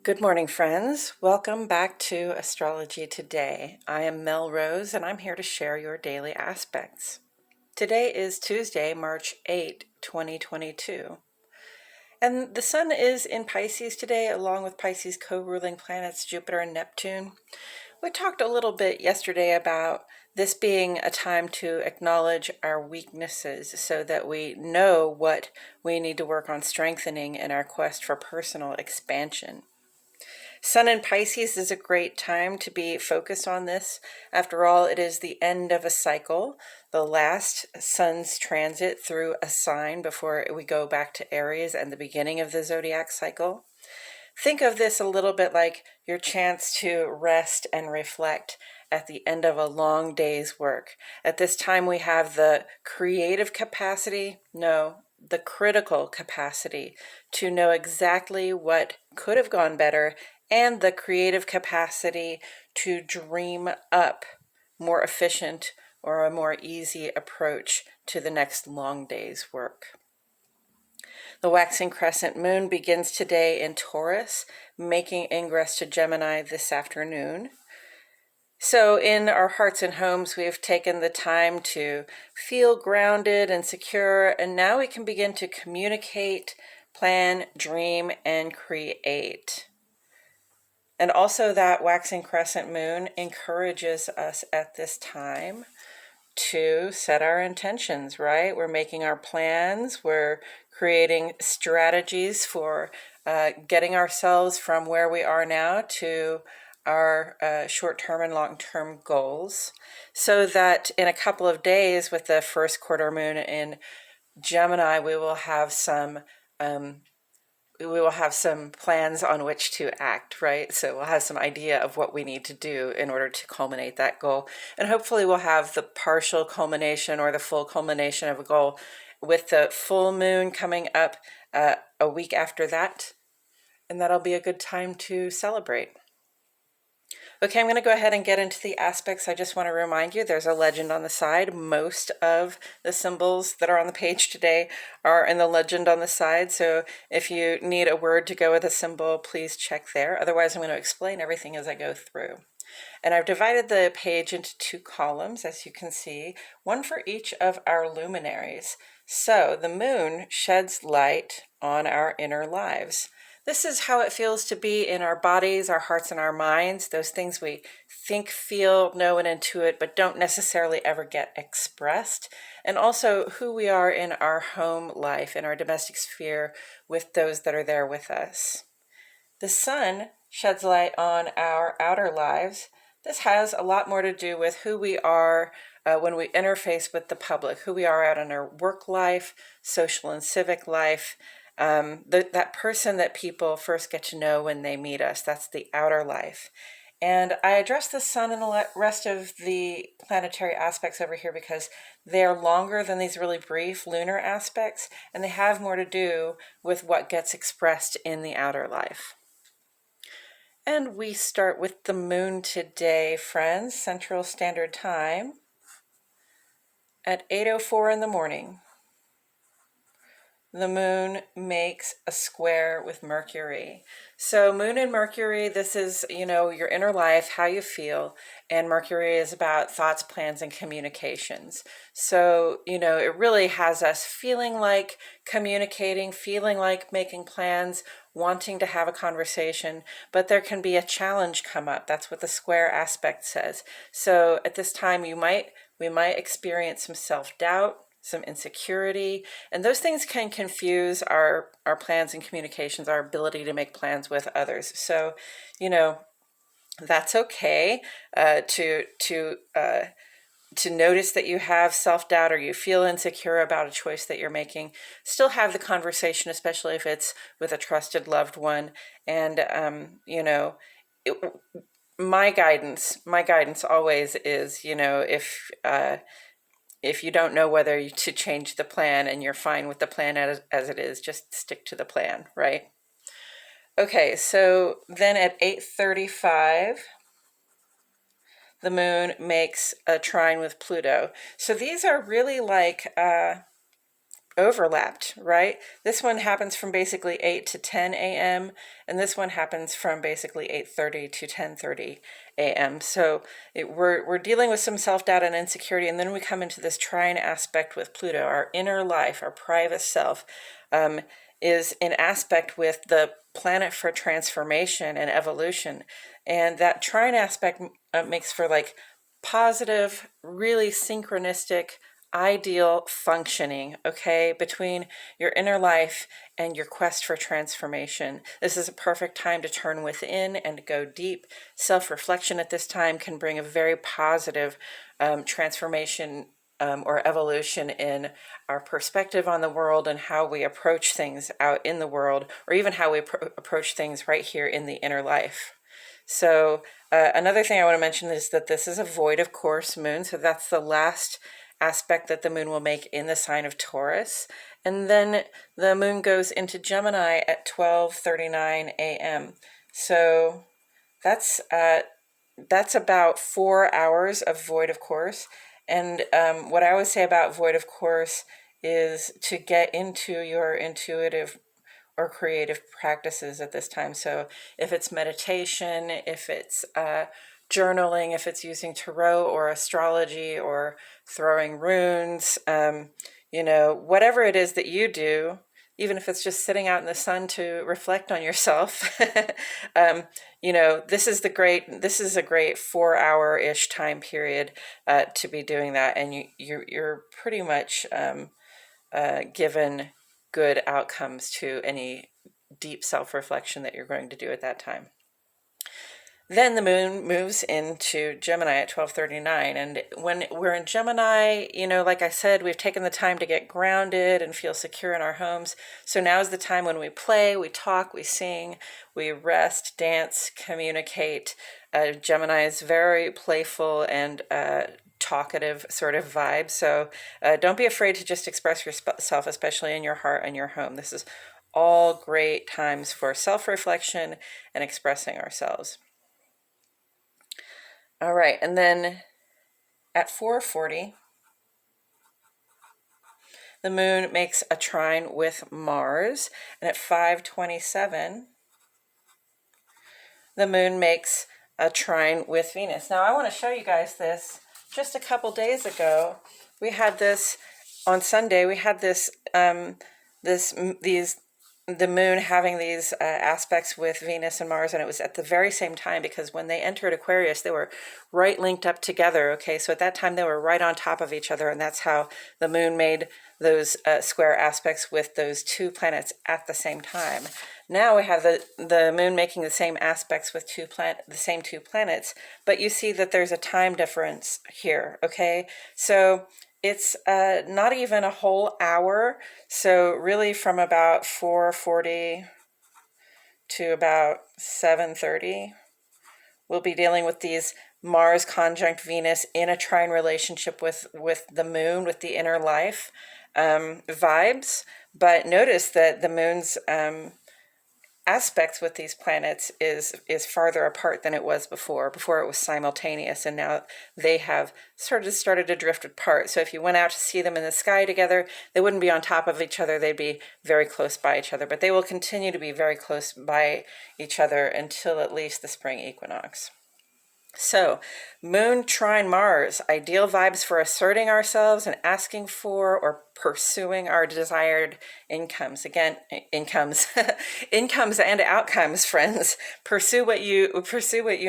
Good morning, friends. Welcome back to Astrology Today. I am Mel Rose, and I'm here to share your daily aspects. Today is Tuesday, March 8, 2022. And the sun is in Pisces today, along with Pisces co-ruling planets Jupiter and Neptune. We talked a little bit yesterday about this being a time to acknowledge our weaknesses so that we know what we need to work on strengthening in our quest for personal expansion. Sun in Pisces is a great time to be focused on this. After all, it is the end of a cycle, the last sun's transit through a sign before we go back to Aries and the beginning of the zodiac cycle. Think of this a little bit like your chance to rest and reflect at the end of a long day's work. At this time, we have the creative capacity, the critical capacity to know exactly what could have gone better, and the creative capacity to dream up more efficient or a more easy approach to the next long day's work. The waxing crescent moon begins today in Taurus, making ingress to Gemini this afternoon. So in our hearts and homes, we've taken the time to feel grounded and secure, and now we can begin to communicate, plan, dream, and create. And also that waxing crescent moon encourages us at this time to set our intentions, right? We're making our plans, we're creating strategies for getting ourselves from where we are now to our short-term and long-term goals, so that in a couple of days with the first quarter moon in Gemini, we will have some plans on which to act, right? So we'll have some idea of what we need to do in order to culminate that goal. And hopefully we'll have the partial culmination or the full culmination of a goal with the full moon coming up a week after that. And that'll be a good time to celebrate. Okay, I'm going to go ahead and get into the aspects. I just want to remind you there's a legend on the side. Most of the symbols that are on the page today are in the legend on the side. So if you need a word to go with a symbol, please check there. Otherwise, I'm going to explain everything as I go through. And I've divided the page into two columns, as you can see, one for each of our luminaries. So the moon sheds light on our inner lives. This is how it feels to be in our bodies, our hearts, and our minds, those things we think, feel, know, and intuit, but don't necessarily ever get expressed. And also who we are in our home life, in our domestic sphere, with those that are there with us. The sun sheds light on our outer lives. This has a lot more to do with who we are when we interface with the public, who we are out in our work life, social and civic life, that person that people first get to know when they meet us. That's the outer life. And I address the sun and the rest of the planetary aspects over here because they're longer than these really brief lunar aspects, and they have more to do with what gets expressed in the outer life. And we start with the moon today, friends, Central Standard Time at 8:04 in the morning. The moon makes a square with Mercury. So moon and Mercury, this is, your inner life, how you feel. And Mercury is about thoughts, plans, and communications. So, it really has us feeling like communicating, feeling like making plans, wanting to have a conversation, but there can be a challenge come up. That's what the square aspect says. So at this time, we might experience some self-doubt, some insecurity, and those things can confuse our plans and communications, our ability to make plans with others. So, that's okay to notice that you have self-doubt or you feel insecure about a choice that you're making. Still have the conversation, especially if it's with a trusted loved one. And my guidance always is, if you don't know whether to change the plan and you're fine with the plan as it is, just stick to the plan, right? Okay, so then at 8:35, the moon makes a trine with Pluto. So these are really like overlapped, right? This one happens from basically 8 to 10 a.m. and this one happens from basically 8:30 to 10:30 a.m. So we're dealing with some self-doubt and insecurity, and then we come into this trine aspect with Pluto. Our inner life, our private self, is in aspect with the planet for transformation and evolution. And that trine aspect makes for like positive, really synchronistic, ideal functioning, okay, between your inner life and your quest for transformation. This is a perfect time to turn within and go deep. Self-reflection at this time can bring a very positive transformation or evolution in our perspective on the world and how we approach things out in the world, or even how we approach things right here in the inner life. So another thing I want to mention is that this is a void of course moon, so that's the last aspect that the moon will make in the sign of Taurus. And then the moon goes into Gemini at 12:39 a.m. So that's about 4 hours of void of course. And what I always say about void of course is to get into your intuitive or creative practices at this time. So if it's meditation, if it's journaling, if it's using tarot or astrology or throwing runes, whatever it is that you do, even if it's just sitting out in the sun to reflect on yourself, this is a great 4 hour-ish time period to be doing that, and you're pretty much given good outcomes to any deep self-reflection that you're going to do at that time. Then the moon moves into Gemini at 12:39, and when we're in Gemini, like I said, we've taken the time to get grounded and feel secure in our homes. So now is the time when we play, we talk, we sing, we rest, dance, communicate. Gemini is very playful and talkative sort of vibe. So don't be afraid to just express yourself, especially in your heart and your home. This is all great times for self-reflection and expressing ourselves. All right, and then at 4:40, the moon makes a trine with Mars, and at 5:27, the moon makes a trine with Venus. Now, I want to show you guys this. Just a couple days ago, we had this on Sunday. We had this the moon having these aspects with Venus and Mars, and it was at the very same time, because when they entered Aquarius, they were right linked up together, okay? So at that time, they were right on top of each other, and that's how the moon made those square aspects with those two planets at the same time. Now we have the moon making the same aspects with the same two planets, but you see that there's a time difference here, okay? So it's not even a whole hour. So really from about 4:40 to about 7:30, we'll be dealing with these Mars conjunct Venus in a trine relationship with the moon, with the inner life vibes. But notice that the moon's aspects with these planets is farther apart than it was before. Before it was simultaneous, and now they have started to drift apart. So if you went out to see them in the sky together, they wouldn't be on top of each other, they'd be very close by each other, but they will continue to be very close by each other until at least the spring equinox. So, moon trine Mars, ideal vibes for asserting ourselves and asking for or pursuing our desired incomes. Again, incomes and outcomes, friends. Pursue what you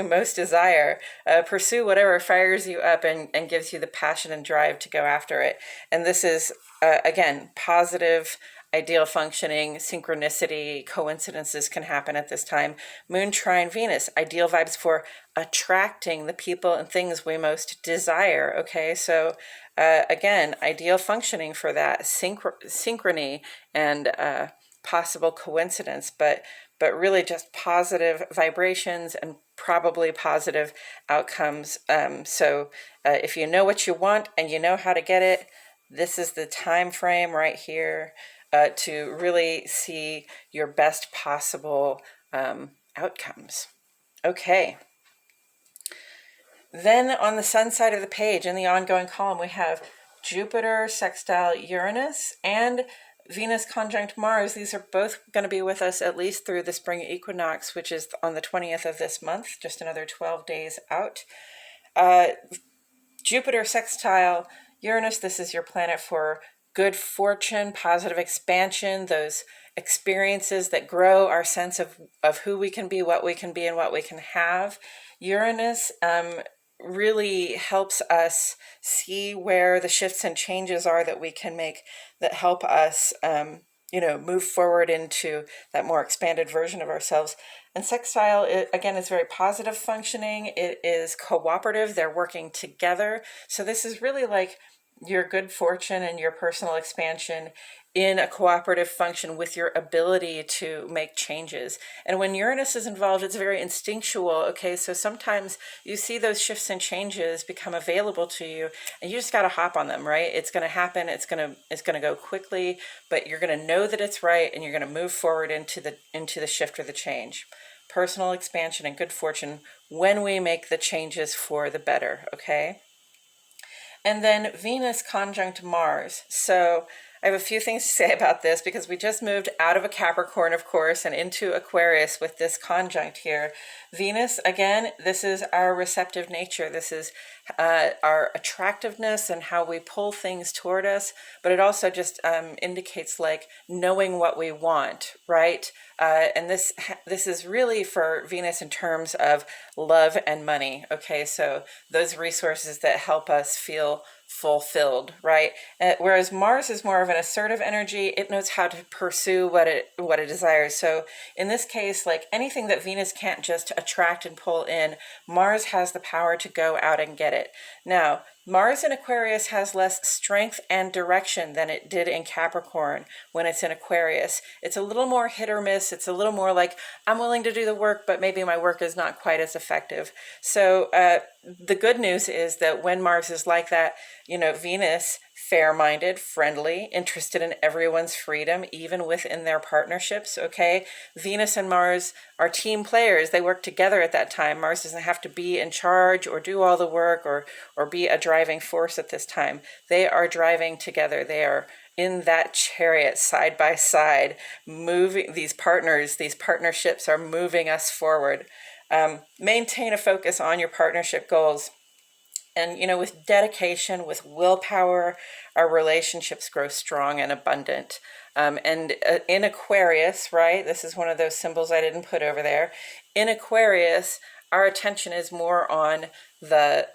most desire. Pursue whatever fires you up and gives you the passion and drive to go after it. And this is, again, positive, ideal functioning, synchronicity, coincidences can happen at this time. Moon trine Venus, ideal vibes for attracting the people and things we most desire. Okay, so again, ideal functioning for that synchrony and possible coincidence, but really just positive vibrations and probably positive outcomes. So if you know what you want and you know how to get it, this is the time frame right here to really see your best possible outcomes. Okay. Then on the sun side of the page, in the ongoing column, we have Jupiter sextile Uranus and Venus conjunct Mars. These are both going to be with us at least through the spring equinox, which is on the 20th of this month, just another 12 days out. Jupiter sextile Uranus, this is your planet for good fortune, positive expansion, those experiences that grow our sense of who we can be, what we can be, and what we can have. Uranus really helps us see where the shifts and changes are that we can make that help us move forward into that more expanded version of ourselves. And sextile, again, is very positive functioning. It is cooperative. They're working together. So this is really like your good fortune and your personal expansion in a cooperative function with your ability to make changes. And when Uranus is involved, it's very instinctual. Okay, so sometimes you see those shifts and changes become available to you, and you just got to hop on them, right? It's going to happen. It's going to go quickly, but you're going to know that it's right, and you're going to move forward into the shift or the change. Personal expansion and good fortune when we make the changes for the better. Okay. And then Venus conjunct Mars. So I have a few things to say about this because we just moved out of a Capricorn, of course, and into Aquarius with this conjunct here. Venus, again, this is our receptive nature. This is our attractiveness and how we pull things toward us, but it also just indicates like knowing what we want, right? And this is really for Venus in terms of love and money. Okay, so those resources that help us feel fulfilled, right? Whereas Mars is more of an assertive energy. It knows how to pursue what it desires. So in this case, like anything that Venus can't just attract and pull in, Mars has the power to go out and get it. Now, Mars in Aquarius has less strength and direction than it did in Capricorn when it's in Aquarius. It's a little more hit or miss. It's a little more like, I'm willing to do the work, but maybe my work is not quite as effective. So the good news is that when Mars is like that, Venus, fair-minded, friendly, interested in everyone's freedom, even within their partnerships, okay? Venus and Mars are team players. They work together at that time. Mars doesn't have to be in charge or do all the work or be a driving force at this time. They are driving together. They are in that chariot side by side, moving these partnerships are moving us forward. Maintain a focus on your partnership goals. And, with dedication, with willpower, our relationships grow strong and abundant. And in Aquarius, right, this is one of those symbols I didn't put over there. In Aquarius, our attention is more on the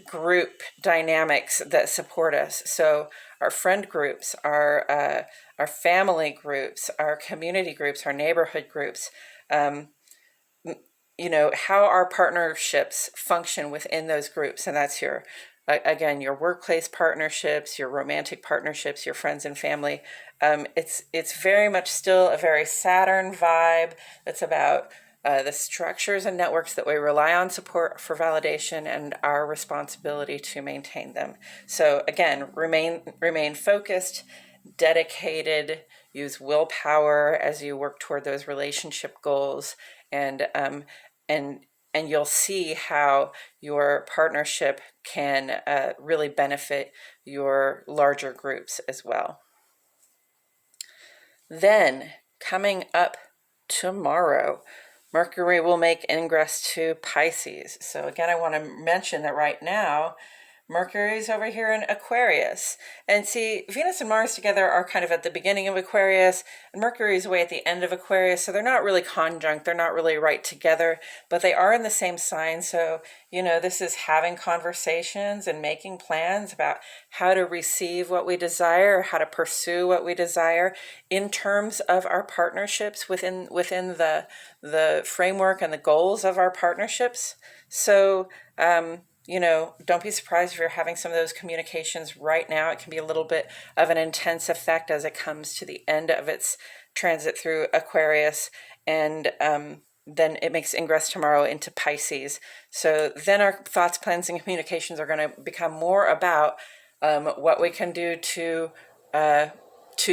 group dynamics that support us. So our friend groups, our family groups, our community groups, our neighborhood groups, how our partnerships function within those groups. And that's your workplace partnerships, your romantic partnerships, your friends and family. It's very much still a very Saturn vibe. That's about the structures and networks that we rely on support for validation and our responsibility to maintain them. So again, remain focused, dedicated, use willpower as you work toward those relationship goals, and you'll see how your partnership can really benefit your larger groups as well. Then, coming up tomorrow, Mercury will make ingress to Pisces. So again, I want to mention that right now, Mercury's over here in Aquarius. And see, Venus and Mars together are kind of at the beginning of Aquarius, and Mercury's away at the end of Aquarius, so they're not really conjunct, they're not really right together, but they are in the same sign. So, this is having conversations and making plans about how to receive what we desire, how to pursue what we desire in terms of our partnerships within the framework and the goals of our partnerships. So, don't be surprised if you're having some of those communications right now. It can be a little bit of an intense effect as it comes to the end of its transit through Aquarius. And then it makes ingress tomorrow into Pisces. So then our thoughts, plans, and communications are going to become more about what we can do to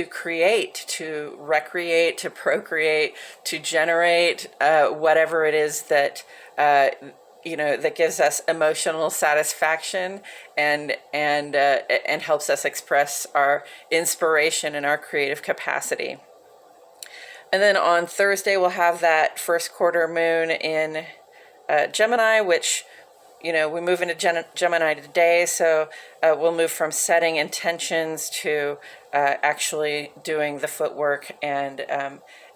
create, to recreate, to procreate, to generate whatever it is that that gives us emotional satisfaction and helps us express our inspiration and our creative capacity. And then on Thursday, we'll have that first quarter moon in Gemini, which, we move into Gemini today. So we'll move from setting intentions to actually doing the footwork and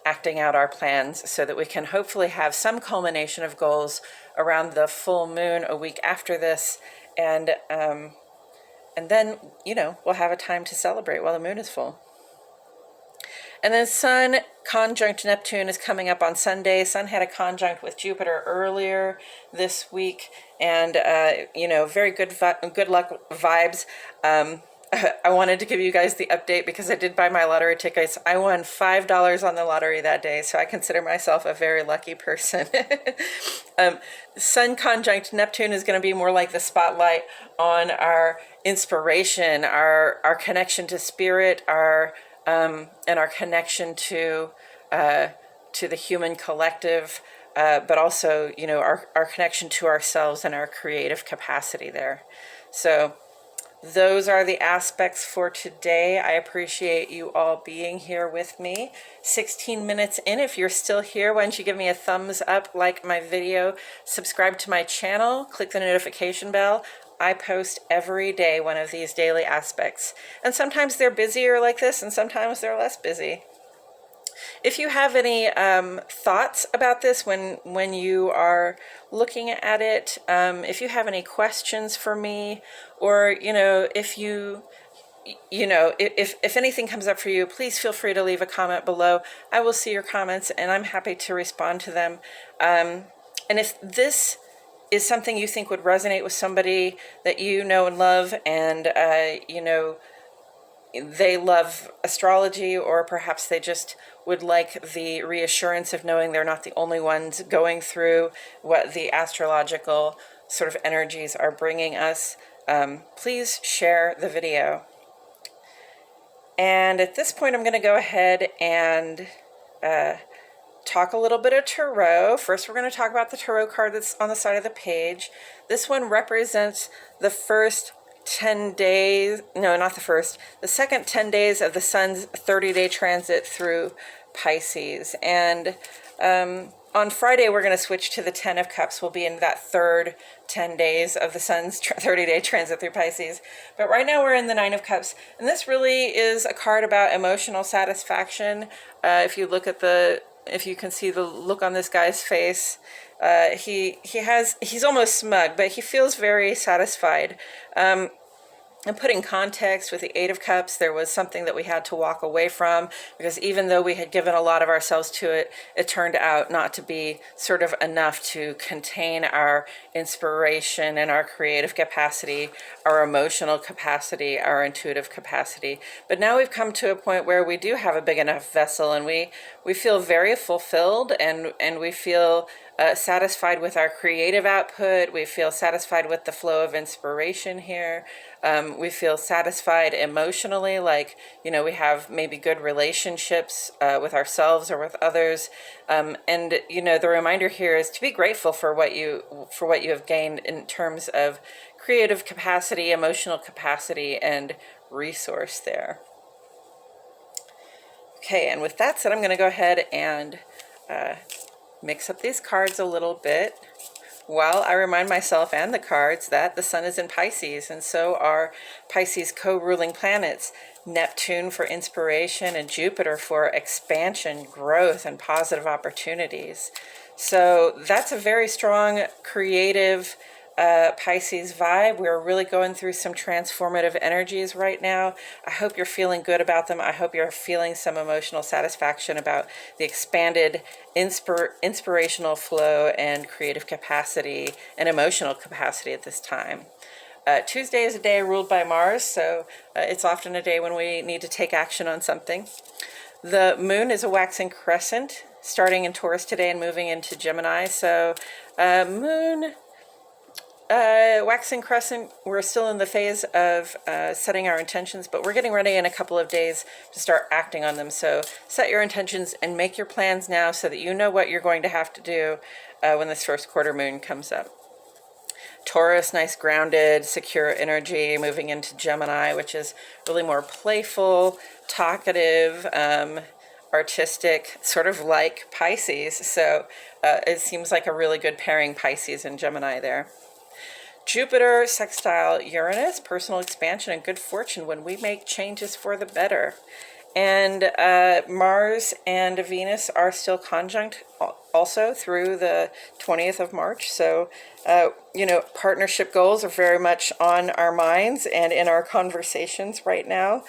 acting out our plans so that we can hopefully have some culmination of goals around the full moon a week after this. And then, we'll have a time to celebrate while the moon is full. And then Sun conjunct Neptune is coming up on Sunday. Sun had a conjunct with Jupiter earlier this week, and very good luck vibes. I wanted to give you guys the update because I did buy my lottery tickets. I won $5 on the lottery that day, so I consider myself a very lucky person. Sun conjunct Neptune is going to be more like the spotlight on our inspiration, our connection to spirit, and our connection to the human collective, but also, our connection to ourselves and our creative capacity there. So those are the aspects for today. I appreciate you all being here with me. 16 minutes in. If you're still here, why don't you give me a thumbs up, like my video, subscribe to my channel, click the notification bell. I post every day one of these daily aspects. And sometimes they're busier like this, and sometimes they're less busy. If you have any thoughts about this when you are looking at it, if you have any questions for me, or, if anything comes up for you, please feel free to leave a comment below. I will see your comments, and I'm happy to respond to them. And if this is something you think would resonate with somebody that you know and love, and they love astrology, or perhaps they just would like the reassurance of knowing they're not the only ones going through what the astrological sort of energies are bringing us, please share the video. And at this point, I'm going to go ahead and talk a little bit of tarot. First, we're going to talk about the tarot card that's on the side of the page. This one represents the first 10 days, no, not the first, the second 10 days of the sun's 30-day transit through Pisces. And on Friday, we're going to switch to the 10 of Cups. We'll be in that third 10 days of the sun's 30-day transit through Pisces. But right now we're in the 9 of Cups. And this really is a card about emotional satisfaction. If you can see the look on this guy's face, he's almost smug, but he feels very satisfied. And put in context with the 8 of Cups, there was something that we had to walk away from, because even though we had given a lot of ourselves to it, it turned out not to be sort of enough to contain our inspiration and our creative capacity, our emotional capacity, our intuitive capacity. But now we've come to a point where we do have a big enough vessel, and we feel very fulfilled, and we feel satisfied with our creative output. We feel satisfied with the flow of inspiration here. We feel satisfied emotionally, like, we have maybe good relationships with ourselves or with others. And the reminder here is to be grateful for what you have gained in terms of creative capacity, emotional capacity, and resource there. Okay, and with that said, I'm going to go ahead and mix up these cards a little bit while I remind myself and the cards that the sun is in Pisces, and so are Pisces co-ruling planets, Neptune for inspiration and Jupiter for expansion, growth, and positive opportunities. So that's a very strong creative Pisces vibe. We're really going through some transformative energies right now. I hope you're feeling good about them. I hope you're feeling some emotional satisfaction about the expanded inspirational flow and creative capacity and emotional capacity at this time. Tuesday is a day ruled by Mars, so it's often a day when we need to take action on something. The moon is a waxing crescent, starting in Taurus today and moving into Gemini. So moon... waxing crescent, we're still in the phase of setting our intentions, but we're getting ready in a couple of days to start acting on them. So set your intentions and make your plans now so that you know what you're going to have to do when this first quarter moon comes up. Taurus, nice grounded, secure energy, moving into Gemini, which is really more playful, talkative, artistic, sort of like Pisces. So it seems like a really good pairing, Pisces and Gemini there. Jupiter, sextile Uranus, personal expansion and good fortune when we make changes for the better. And Mars and Venus are still conjunct also through the 20th of March. So, partnership goals are very much on our minds and in our conversations right now.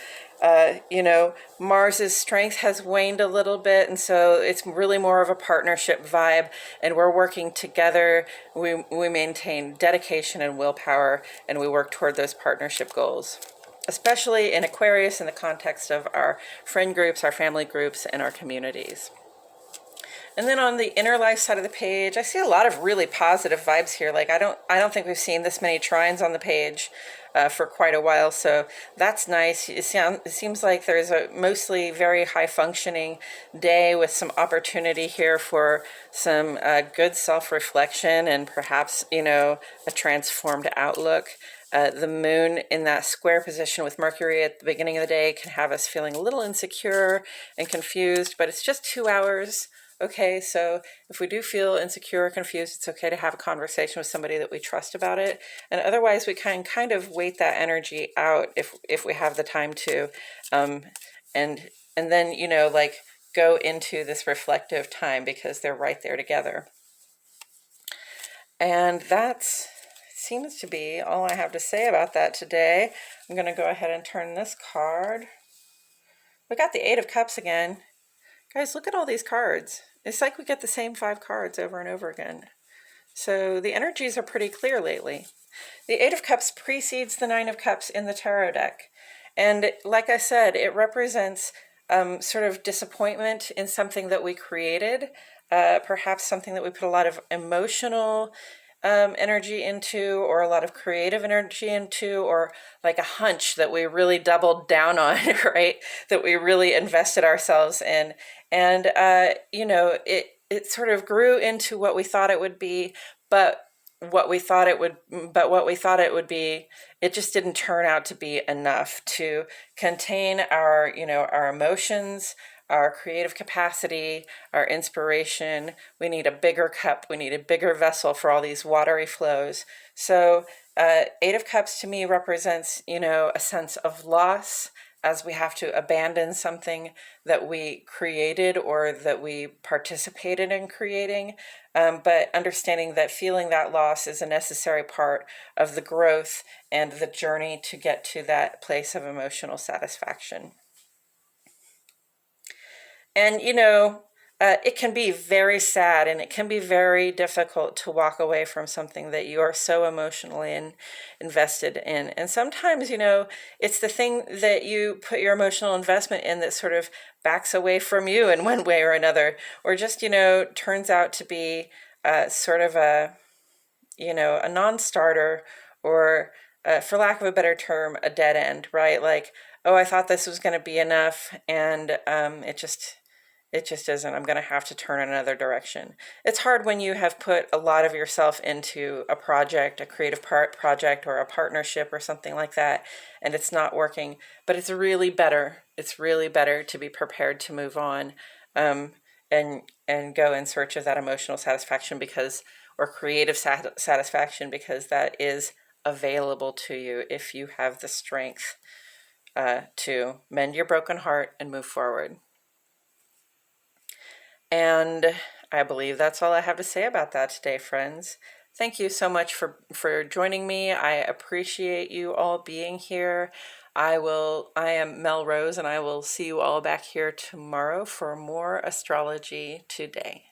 Mars's strength has waned a little bit, and so it's really more of a partnership vibe, and we're working together. We maintain dedication and willpower, and we work toward those partnership goals, especially in Aquarius in the context of our friend groups, our family groups, and our communities. And then on the inner life side of the page, I see a lot of really positive vibes here. Like I don't think we've seen this many trines on the page for quite a while, so that's nice. It seems like there's a mostly very high functioning day with some opportunity here for some good self-reflection and perhaps, a transformed outlook. The moon in that square position with Mercury at the beginning of the day can have us feeling a little insecure and confused, but it's just 2 hours. Okay, so if we do feel insecure or confused, it's okay to have a conversation with somebody that we trust about it. And otherwise, we can kind of wait that energy out if we have the time to. And then, go into this reflective time because they're right there together. And that seems to be all I have to say about that today. I'm going to go ahead and turn this card. We got the Eight of Cups again. Guys, look at all these cards. It's like we get the same 5 cards over and over again. So the energies are pretty clear lately. The Eight of Cups precedes the Nine of Cups in the tarot deck. And like I said, it represents sort of disappointment in something that we created, perhaps something that we put a lot of emotional energy into, or a lot of creative energy into, or like a hunch that we really doubled down on, right? That we really invested ourselves in. And, it sort of grew into what we thought it would be, but what we thought it would be, it just didn't turn out to be enough to contain our emotions, our creative capacity, our inspiration. We need a bigger cup. We need a bigger vessel for all these watery flows. So Eight of Cups to me represents, a sense of loss, as we have to abandon something that we created or that we participated in creating, but understanding that feeling that loss is a necessary part of the growth and the journey to get to that place of emotional satisfaction. And, it can be very sad and it can be very difficult to walk away from something that you are so emotionally invested in. And sometimes, it's the thing that you put your emotional investment in that sort of backs away from you in one way or another, or just, turns out to be sort of a non-starter, or for lack of a better term, a dead end, right? Like, oh, I thought this was going to be enough, and it just isn't. I'm going to have to turn in another direction. It's hard when you have put a lot of yourself into a project, a creative project, or a partnership or something like that, and it's not working. But it's really better. It's really better to be prepared to move on, and go in search of that emotional satisfaction or creative satisfaction, because that is available to you if you have the strength to mend your broken heart and move forward. And I believe that's all I have to say about that today, friends. Thank you so much for joining me. I appreciate you all being here. I am Mel Rose, and I will see you all back here tomorrow for more Astrology Today.